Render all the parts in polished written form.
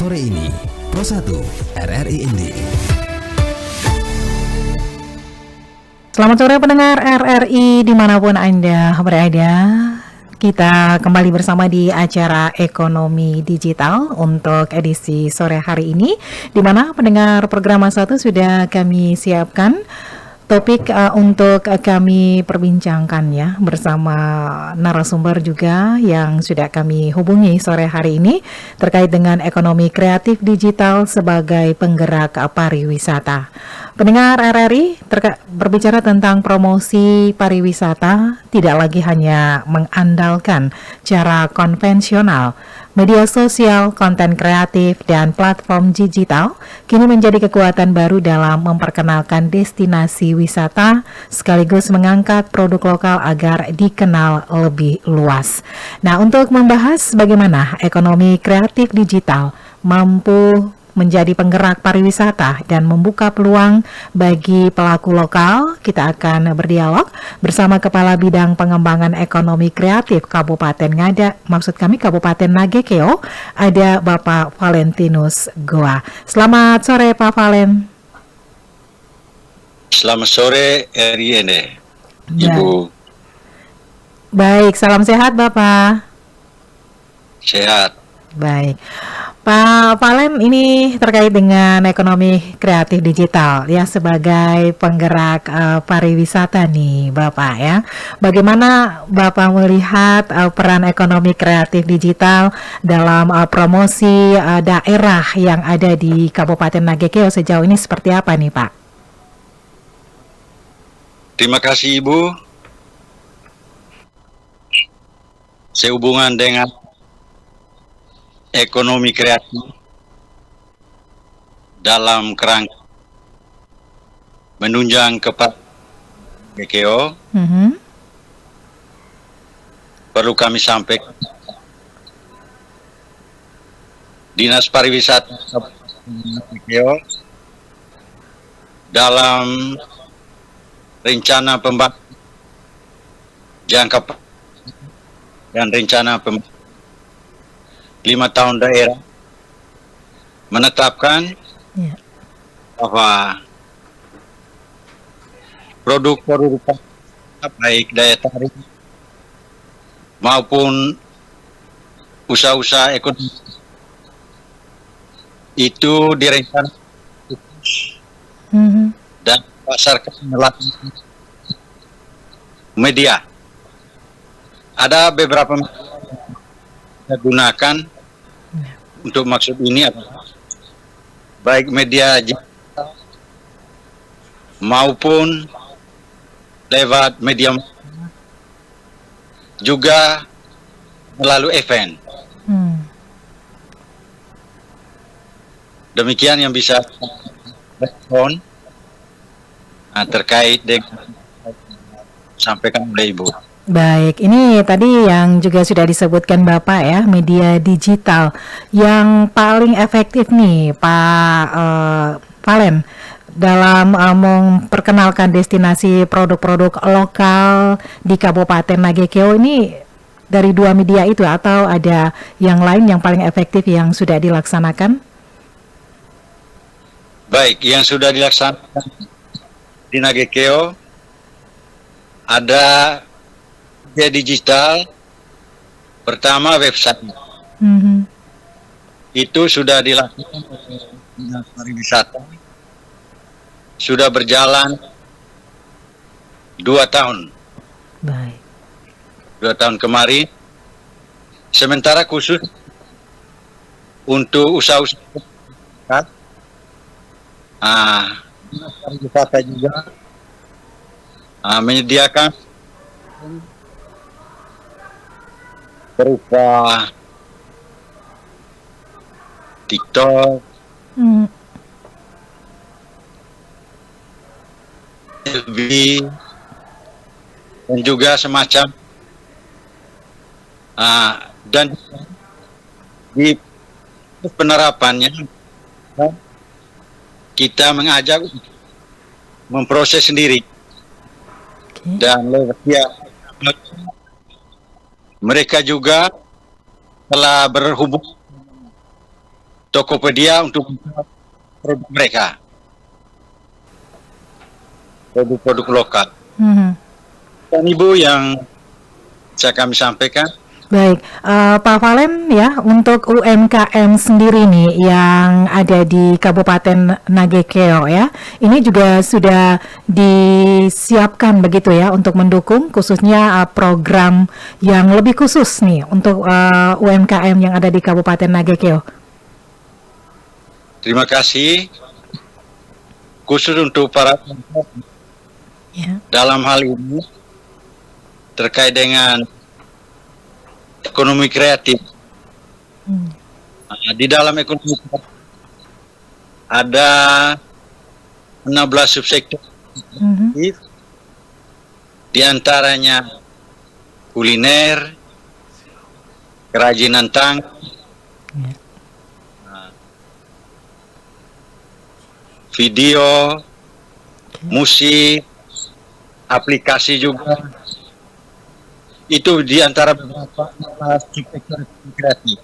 sore ini, Pro 1 RRI Indi. Selamat sore pendengar RRI dimanapun Anda berada. Kita kembali bersama di acara Ekonomi Digital untuk edisi sore hari ini, di mana pendengar program 1 sudah kami siapkan topik untuk kami perbincangkan ya bersama narasumber juga yang sudah kami hubungi sore hari ini terkait dengan ekonomi kreatif digital sebagai penggerak pariwisata. Pendengar RRI berbicara tentang promosi pariwisata tidak lagi hanya mengandalkan cara konvensional. Media sosial, konten kreatif, dan platform digital kini menjadi kekuatan baru dalam memperkenalkan destinasi wisata sekaligus mengangkat produk lokal agar dikenal lebih luas. Nah, untuk membahas bagaimana ekonomi kreatif digital mampu menjadi penggerak pariwisata dan membuka peluang bagi pelaku lokal, kita akan berdialog bersama Kepala Bidang Pengembangan Ekonomi Kreatif Kabupaten Kabupaten Nagekeo, ada Bapak Valentinus Goa. Selamat sore Pak Valen. Selamat sore RINE, Ibu. Baik, salam sehat Bapak. Sehat. Baik. Pak Valen, ini terkait dengan ekonomi kreatif digital ya sebagai penggerak pariwisata nih Bapak ya. Bagaimana Bapak melihat peran ekonomi kreatif digital dalam promosi daerah yang ada di Kabupaten Nagekeo sejauh ini seperti apa nih Pak? Terima kasih Ibu. Sehubungan dengan ekonomi kreatif dalam kerangka menunjang kepada Nagekeo, perlu kami sampaikan Dinas Pariwisata Nagekeo dalam rencana pembangunan jangka dan rencana 5 tahun daerah menetapkan bahwa produk-produk baik daya tarik maupun usaha-usaha ekonomi itu direncanakan dan pasarkan melalui media. Ada beberapa media kita gunakan untuk maksud ini adalah baik media maupun lewat media juga melalui event. Demikian yang bisa respon terkait dengan sampaikan oleh Ibu. Baik, ini tadi yang juga sudah disebutkan Bapak ya, media digital yang paling efektif nih Pak Valen dalam memperkenalkan destinasi produk-produk lokal di Kabupaten Nagekeo ini dari dua media itu atau ada yang lain yang paling efektif yang sudah dilaksanakan? Baik, yang sudah dilaksanakan di Nagekeo ada media digital. Pertama website itu sudah dilakukan oleh Dinas Pariwisata, sudah berjalan 2 tahun. Baik. 2 tahun kemarin. Sementara khusus untuk usaha-usaha Dinas Pariwisata juga menyediakan berupa TikTok, FB, dan juga semacam dan di penerapannya kita mengajak memproses sendiri dan lewat mereka juga telah berhubung Tokopedia untuk produk mereka, produk-produk lokal. Dan Ibu yang kami sampaikan. Baik, Pak Valen ya, untuk UMKM sendiri nih yang ada di Kabupaten Nagekeo ya, ini juga sudah disiapkan begitu ya untuk mendukung khususnya program yang lebih khusus nih untuk UMKM yang ada di Kabupaten Nagekeo. Terima kasih. Khusus untuk para Ya. dalam hal ini terkait dengan ekonomi kreatif. Di dalam ekonomi kreatif ada 16 subsektor, di antaranya kuliner, kerajinan tangan, video, musik, aplikasi juga. Itu di antara beberapa sektor kreatif.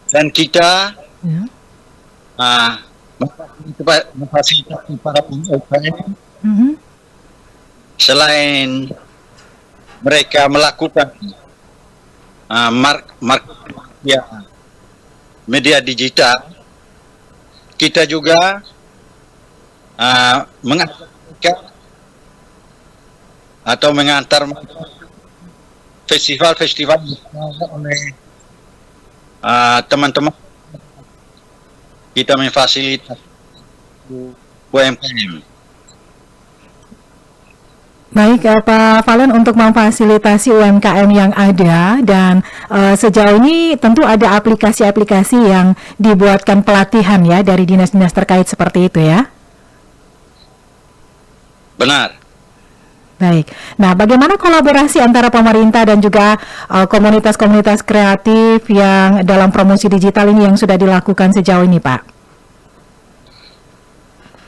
Dan kita memfasilitasi para UMKM selain mereka melakukan media digital, kita juga mengajarkan atau mengantar festival-festival oleh teman-teman kita memfasilitasi UMKM. Baik, Pak Valen, untuk memfasilitasi UMKM yang ada dan sejauh ini tentu ada aplikasi-aplikasi yang dibuatkan pelatihan ya dari dinas-dinas terkait seperti itu ya? Benar. Baik. Nah, bagaimana kolaborasi antara pemerintah dan juga komunitas-komunitas kreatif yang dalam promosi digital ini yang sudah dilakukan sejauh ini, Pak?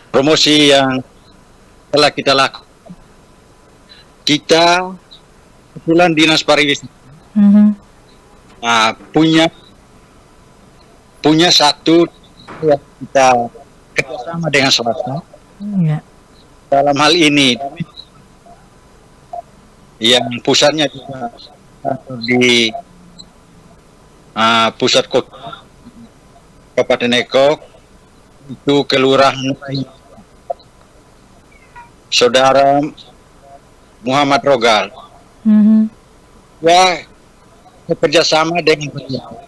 Promosi yang telah kita lakukan, kita kebetulan Dinas Pariwisata punya satu yang kita kerjasama dengan swasta. Dalam hal ini yang pusatnya juga di pusat kota Kabupaten Nagekeo, itu Kelurahan Saudara Muhammad Rogal. Ya, bekerjasama dengan beliau.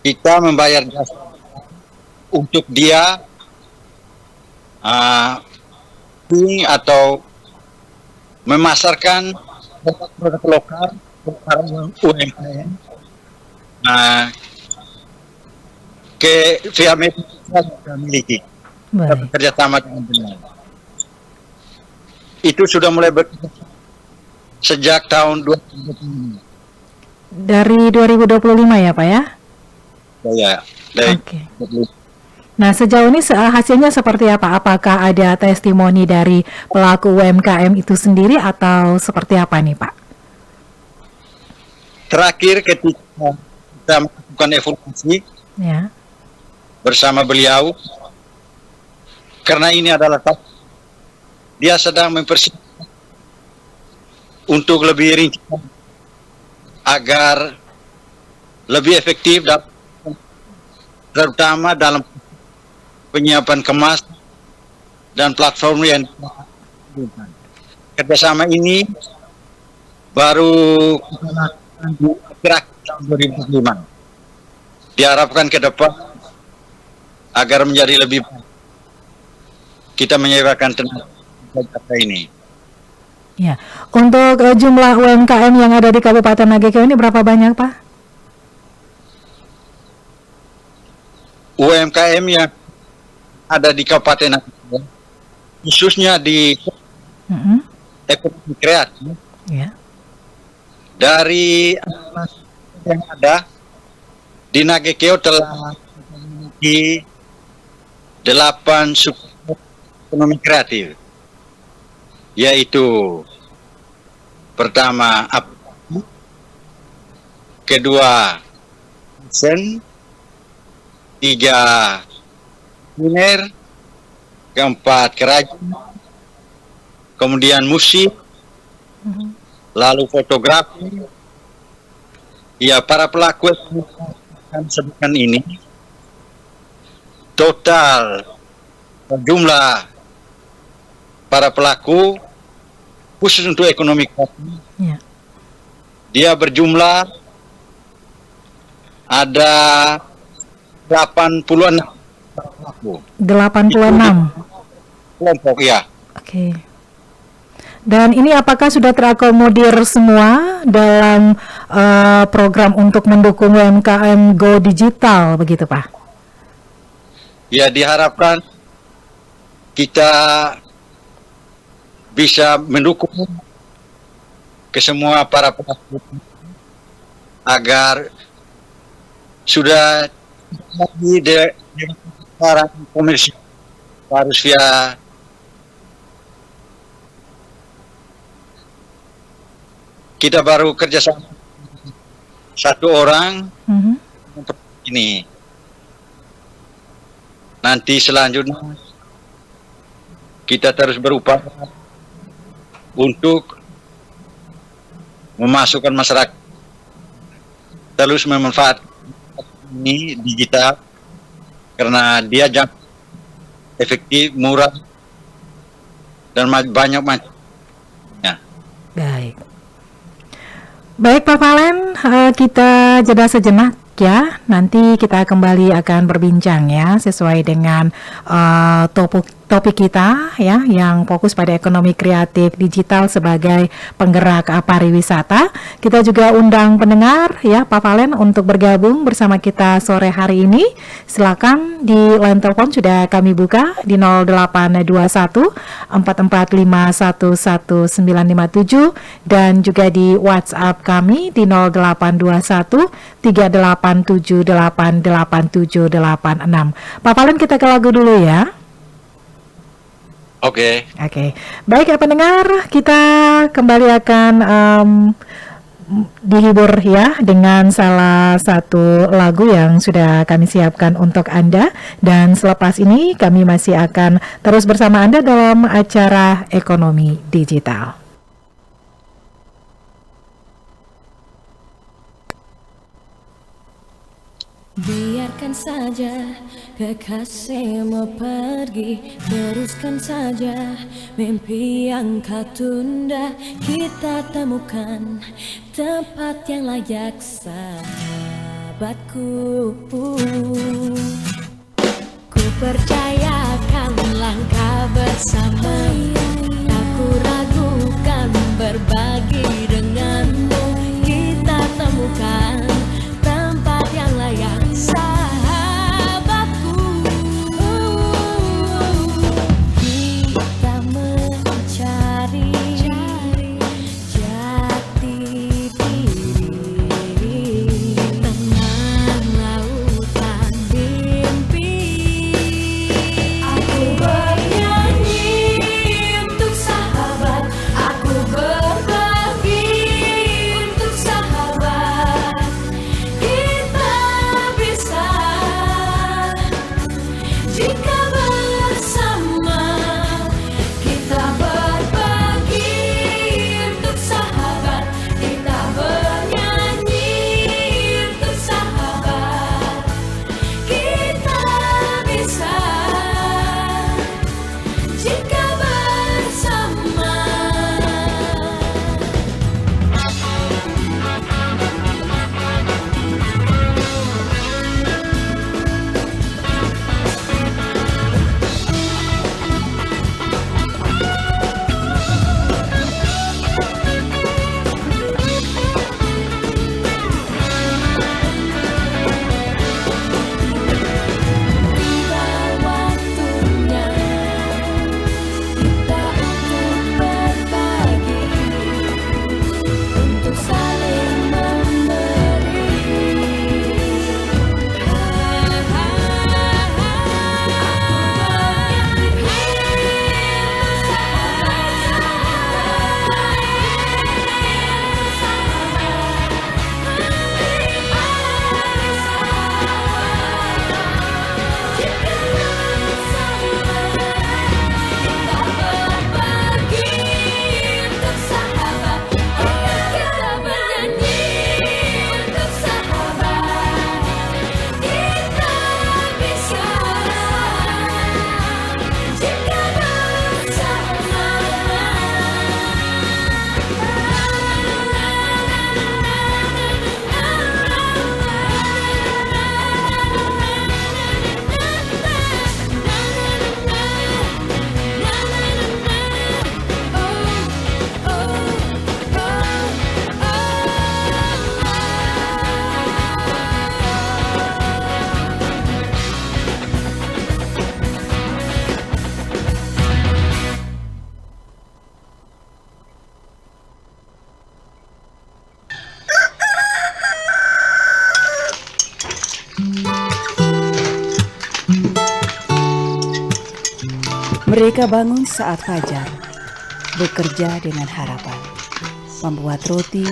Kita membayar jasa untuk dia atau memasarkan produk lokal para UMKM ke via media yang kita miliki. Kita bekerja sama dengan beliau. Itu sudah mulai bekerja sejak tahun 2025. Dari 2025 ya, Pak ya? Ya, dari Oke. Nah, sejauh ini hasilnya seperti apa? Apakah ada testimoni dari pelaku UMKM itu sendiri atau seperti apa nih, Pak? Terakhir ketika kita melakukan evaluasi bersama beliau, karena ini adalah dia sedang mempersiapkan untuk lebih rinci agar lebih efektif terutama dalam penyiapan kemas dan platform yang kerjasama ini baru kita lakukan di akhir tahun 2005. Diharapkan ke depan agar menjadi lebih baik. Kita menyewakan tenaga ini. Ya, untuk jumlah UMKM yang ada di Kabupaten Nagekeo ini berapa banyak, Pak? UMKM yang ada di Kabupaten Nagekeo, khususnya di ekonomi kreatif, dari yang ada di Nagekeo telah memiliki 8 subsektor ekonomi kreatif, yaitu pertama, kedua, fashion, tiga kuliner, keempat kerajinan, kemudian musik, lalu fotografi. Ya, para pelaku yang sebutkan ini total jumlah para pelaku khusus untuk ekonomi kreatif, Ya. dia berjumlah ada 86 pelaku 86. kelompok ya. Oke. Dan ini apakah sudah terakomodir semua dalam program untuk mendukung UMKM Go Digital begitu Pak? Ya, diharapkan kita bisa mendukung ke semua para pelaku agar sudah lagi para komersial harus via kita baru kerjasama satu orang ini. Nanti selanjutnya kita terus berupaya untuk memasukkan masyarakat terus memanfaatkan ini digital karena dia efektif, murah, dan banyak macam. Ya. Baik. Baik Pak Valen, kita jeda sejenak ya. Nanti kita kembali akan berbincang ya sesuai dengan topik kita ya yang fokus pada ekonomi kreatif digital sebagai penggerak pariwisata. Kita juga undang pendengar ya Pak Valen untuk bergabung bersama kita sore hari ini. Silakan di line telepon sudah kami buka di 0821 445111957 dan juga di WhatsApp kami di 0821 387888786. Pak Valen, kita ke lagu dulu ya. Oke. Baik ya pendengar, kita kembali akan dihibur ya dengan salah satu lagu yang sudah kami siapkan untuk Anda. Dan selepas ini kami masih akan terus bersama Anda dalam acara Ekonomi Digital. Biarkan saja kekasihmu pergi, teruskan saja mimpi yang kau tunda. Kita temukan tempat yang layak sahabatku. Ku percayakan langkah bersama, tak ku ragukan berbagi denganmu. Kita temukan tempat yang layak sahabatku. Kita mencari jati diri tengah lautan mimpi. Aku bernyanyi untuk sahabat, aku berbagi untuk sahabat. Kita bisa jika bersama, kita berbagi untuk sahabat, kita bernyanyi untuk sahabat. Kita bisa jika bersama. Mereka bangun saat fajar, bekerja dengan harapan, membuat roti,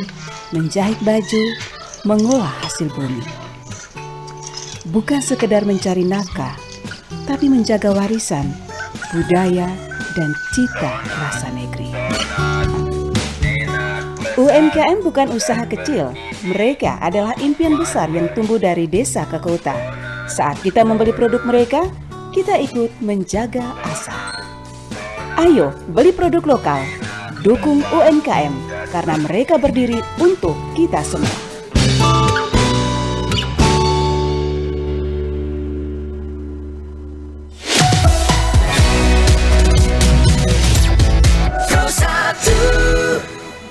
menjahit baju, mengolah hasil bumi. Bukan sekedar mencari nafkah, tapi menjaga warisan, budaya, dan cita rasa negeri. UMKM bukan usaha kecil, mereka adalah impian besar yang tumbuh dari desa ke kota. Saat kita membeli produk mereka, kita ikut menjaga asa. Ayo beli produk lokal, dukung UMKM, karena mereka berdiri untuk kita semua.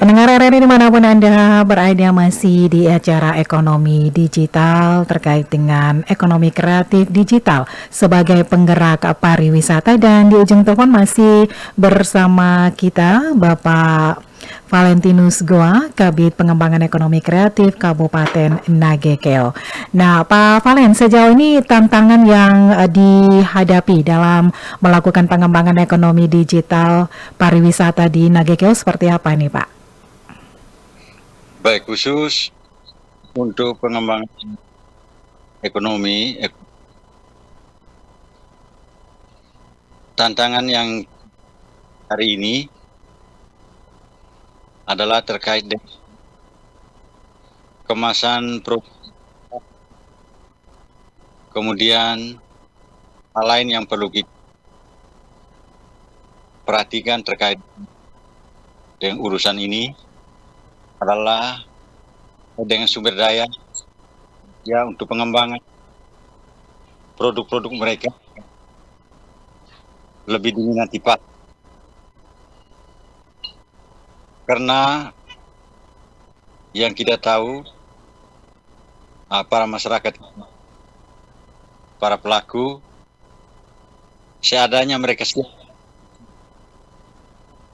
Pendengar RRI dimanapun Anda berada, masih di acara ekonomi digital terkait dengan ekonomi kreatif digital sebagai penggerak pariwisata, dan di ujung telepon masih bersama kita Bapak Valentinus Goa, Kabid Pengembangan Ekonomi Kreatif Kabupaten Nagekeo. Nah, Pak Valen, sejauh ini tantangan yang dihadapi dalam melakukan pengembangan ekonomi digital pariwisata di Nagekeo seperti apa nih, Pak? Baik, khusus untuk pengembangan ekonomi, tantangan yang hari ini adalah terkait dengan kemasan produk, kemudian hal lain yang perlu kita perhatikan terkait dengan urusan ini adalah dengan sumber daya ya, untuk pengembangan produk-produk mereka lebih diminati Pak, karena yang kita tahu para masyarakat, para pelaku, seadanya mereka siap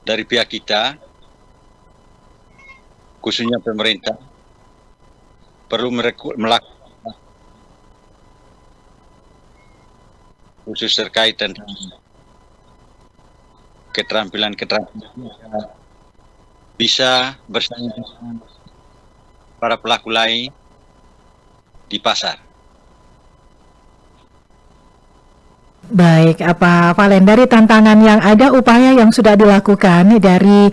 dari pihak kita, khususnya pemerintah, perlu melakukan khusus terkait tentang keterampilan bisa bersaing dengan para pelaku lain di pasar. Baik, Pak Valen, dari tantangan yang ada, upaya yang sudah dilakukan dari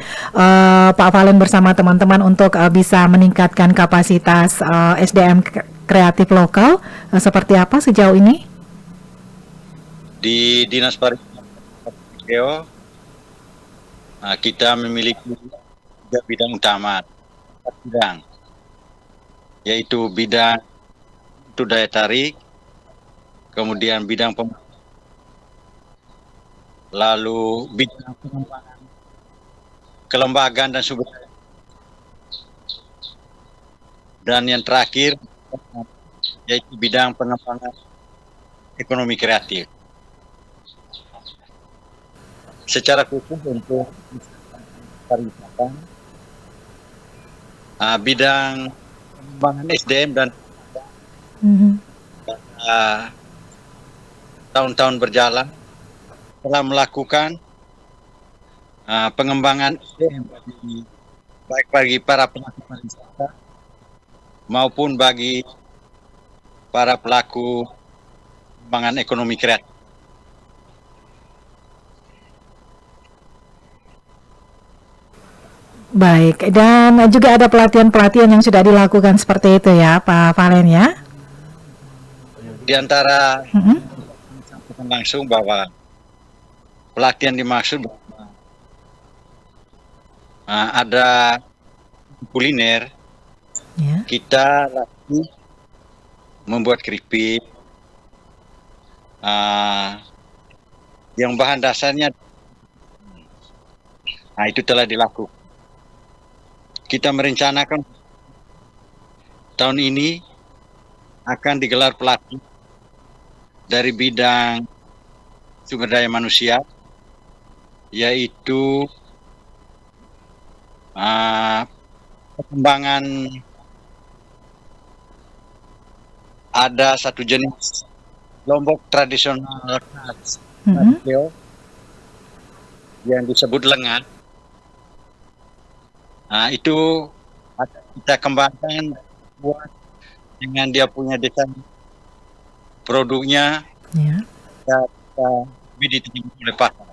Pak Valen bersama teman-teman untuk bisa meningkatkan kapasitas SDM kreatif lokal, seperti apa sejauh ini? Di Dinas Pariwisata kita memiliki 3 bidang utama, yaitu bidang itu daya tarik, kemudian bidang lalu bidang pengembangan kelembagaan dan sumber daya, dan yang terakhir yaitu bidang pengembangan ekonomi kreatif. Secara khusus untuk pariwisata, bidang pengembangan SDM dan tahun-tahun berjalan telah melakukan pengembangan SDM baik bagi para pelaku pariwisata maupun bagi para pelaku pengembangan ekonomi kreatif. Baik, dan juga ada pelatihan-pelatihan yang sudah dilakukan seperti itu ya, Pak Valen ya? Di antara langsung bahwa pelatihan dimaksud ada kuliner, Ya. kita lagi membuat keripik yang bahan dasarnya, itu telah dilakukan. Kita merencanakan tahun ini akan digelar pelatihan dari bidang sumber daya manusia, yaitu pengembangan, ada satu jenis lombok tradisional yang disebut lengan. Nah, itu akan kita kembangkan buat dengan dia punya desain produknya Ya. kita lebih diterima oleh pasar.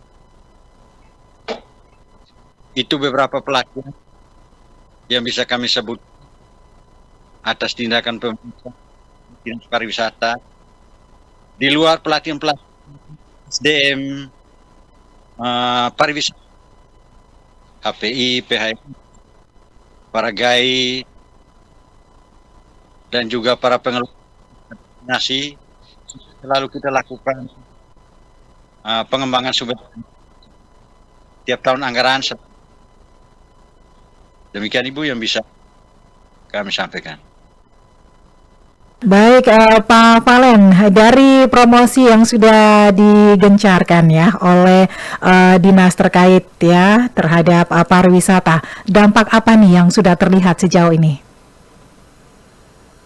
Itu beberapa pelatihan yang bisa kami sebut atas tindakan pemerintah dinas pariwisata. Di luar pelatihan-pelatihan SDM pariwisata, HPI, PHI, para GAI, dan juga para pengelola destinasi, selalu kita lakukan pengembangan sumber tiap tahun anggaran. Demikian Ibu yang bisa kami sampaikan. Baik, Pak Valen, dari promosi yang sudah digencarkan ya oleh dinas terkait ya terhadap pariwisata, dampak apa nih yang sudah terlihat sejauh ini?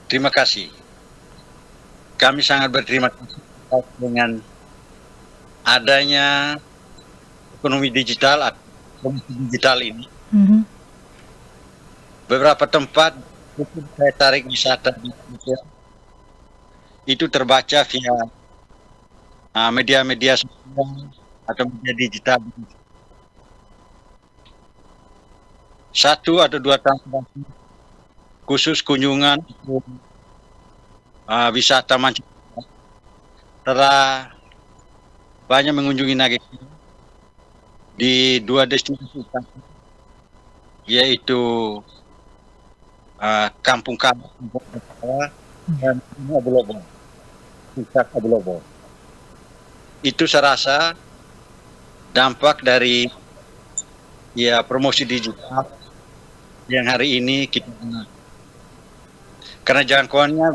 Terima kasih. Kami sangat berterima kasih dengan adanya ekonomi digital atau promosi digital ini. Beberapa tempat saya tarik wisata di Indonesia itu terbaca via media-media sosial atau media digital. 1 atau 2 tahun terakhir, khusus kunjungan wisata mancanegara telah banyak mengunjungi Nagekeo di 2 destinasi utama, yaitu Kampung Kabo dan Abu Lobo. Puncak Abu Lobo. Itu saya rasa dampak dari promosi digital yang hari ini kita gunakan. Karena jangkauannya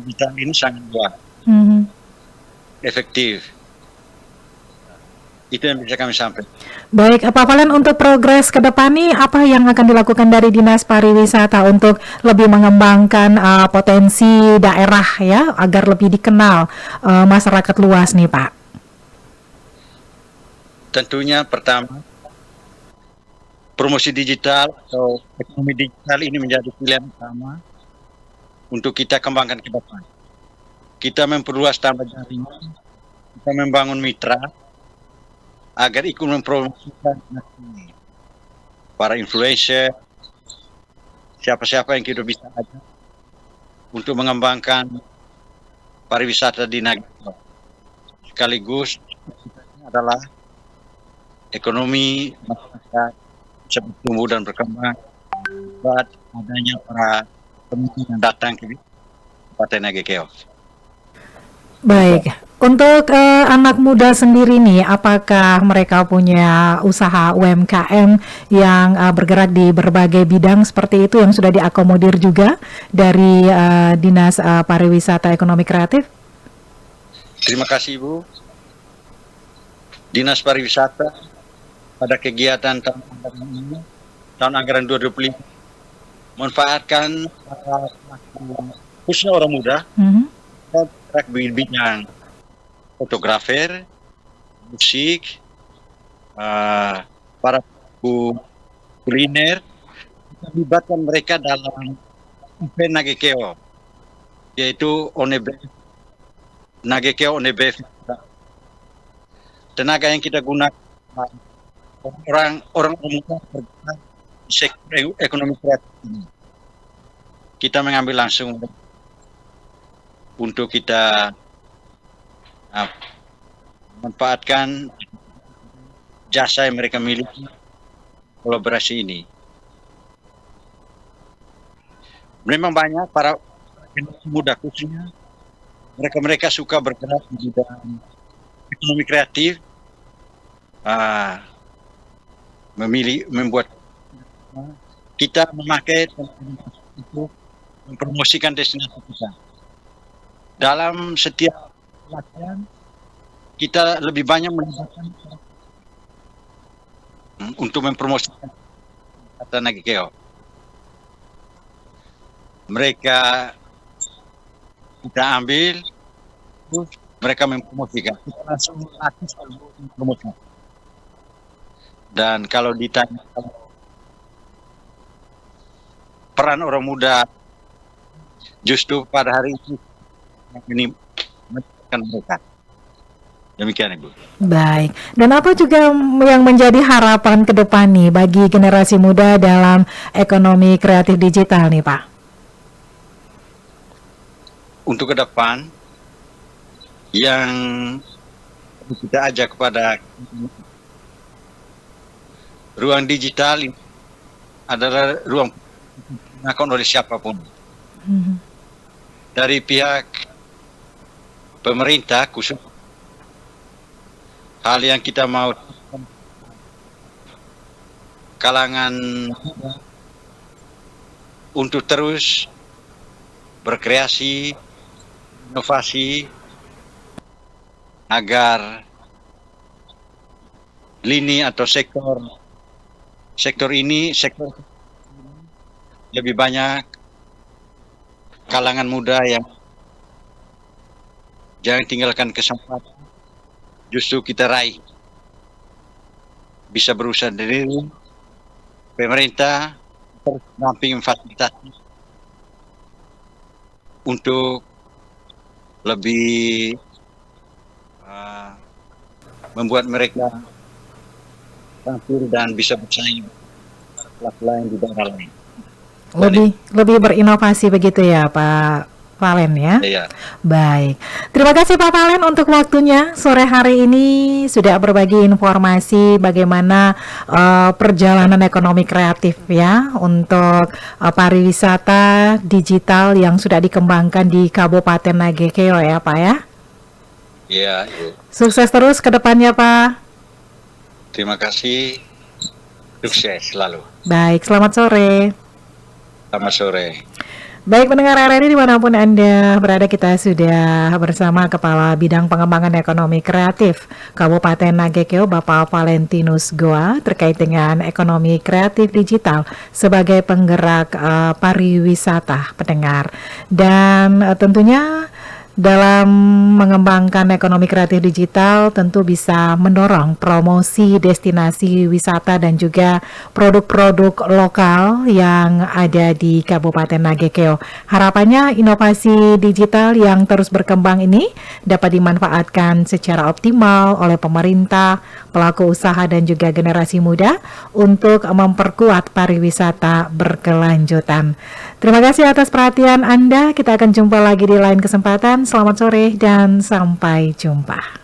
digital ini sangat luas, efektif. Itu yang bisa kami sampaikan. Baik, Pak Valen, untuk progres ke depan nih, apa yang akan dilakukan dari Dinas Pariwisata untuk lebih mengembangkan potensi daerah ya, agar lebih dikenal masyarakat luas nih, Pak? Tentunya pertama, promosi digital atau ekonomi digital ini menjadi pilihan utama untuk kita kembangkan ke depan. Kita memperluas tambah jaringan, kita membangun mitra agar ikut mempromosikan para influencer, siapa-siapa yang kita bisa ajak untuk mengembangkan pariwisata di Nagekeo. Sekaligus adalah ekonomi masyarakat bisa bertumbuh dan berkembang buat adanya para pemimpin yang datang ke Kabupaten Nagekeo. Baik, untuk anak muda sendiri nih, apakah mereka punya usaha UMKM yang bergerak di berbagai bidang seperti itu yang sudah diakomodir juga dari Dinas Pariwisata Ekonomi Kreatif? Terima kasih Ibu. Dinas Pariwisata pada kegiatan tahun anggaran 2025 memanfaatkan khususnya orang muda bergerak di bidang fotografer, musik, para pelaku kuliner, kita libatkan mereka dalam event Nagekeo, yaitu Onebe Nagekeo Onebe. Tenaga yang kita gunakan orang muda bergerak di sektor ekonomi kreatif ini. Kita mengambil langsung untuk kita manfaatkan jasa yang mereka miliki kolaborasi ini. Memang banyak para generasi muda khususnya mereka suka bergerak di bidang ekonomi kreatif, membuat kita memakai untuk mempromosikan destinasi kita. Dalam setiap pelatihan kita lebih banyak melibatkan untuk mempromosikan kata Nagekeo. Mereka kita ambil, terus mereka mempromosikan. Kita langsung latih mempromosikan. Dan kalau ditanya peran orang muda, justru pada hari ini menentukan mereka. Demikian Ibu. Baik. Dan apa juga yang menjadi harapan ke depan nih bagi generasi muda dalam ekonomi kreatif digital nih Pak? Untuk ke depan, yang kita ajak kepada ruang digital ini adalah ruang digunakan oleh siapapun. Dari pihak pemerintah khusus, hal yang kita mau kalangan untuk terus berkreasi, inovasi, agar lini atau sektor lebih banyak kalangan muda yang jangan tinggalkan kesempatan, justru kita raih, bisa berusaha sendiri, pemerintah terus damping fasilitasi untuk lebih membuat mereka tampil dan bisa bersaing kelas lain di daerah lain. Lebih berinovasi begitu ya Pak Valen ya. Iya. Baik. Terima kasih Pak Valen untuk waktunya sore hari ini sudah berbagi informasi bagaimana perjalanan ekonomi kreatif ya untuk pariwisata digital yang sudah dikembangkan di Kabupaten Nagekeo ya Pak ya. Iya, Ibu. Sukses terus ke depannya Pak. Terima kasih. Sukses selalu. Baik, selamat sore. Selamat sore. Baik pendengar RRI dimanapun Anda berada, kita sudah bersama Kepala Bidang Pengembangan Ekonomi Kreatif Kabupaten Nagekeo Bapak Valentinus Goa terkait dengan ekonomi kreatif digital sebagai penggerak pariwisata pendengar. Dan tentunya dalam mengembangkan ekonomi kreatif digital tentu bisa mendorong promosi destinasi wisata dan juga produk-produk lokal yang ada di Kabupaten Nagekeo. Harapannya inovasi digital yang terus berkembang ini dapat dimanfaatkan secara optimal oleh pemerintah, pelaku usaha dan juga generasi muda untuk memperkuat pariwisata berkelanjutan. Terima kasih atas perhatian Anda. Kita akan jumpa lagi di lain kesempatan. Selamat sore dan sampai jumpa.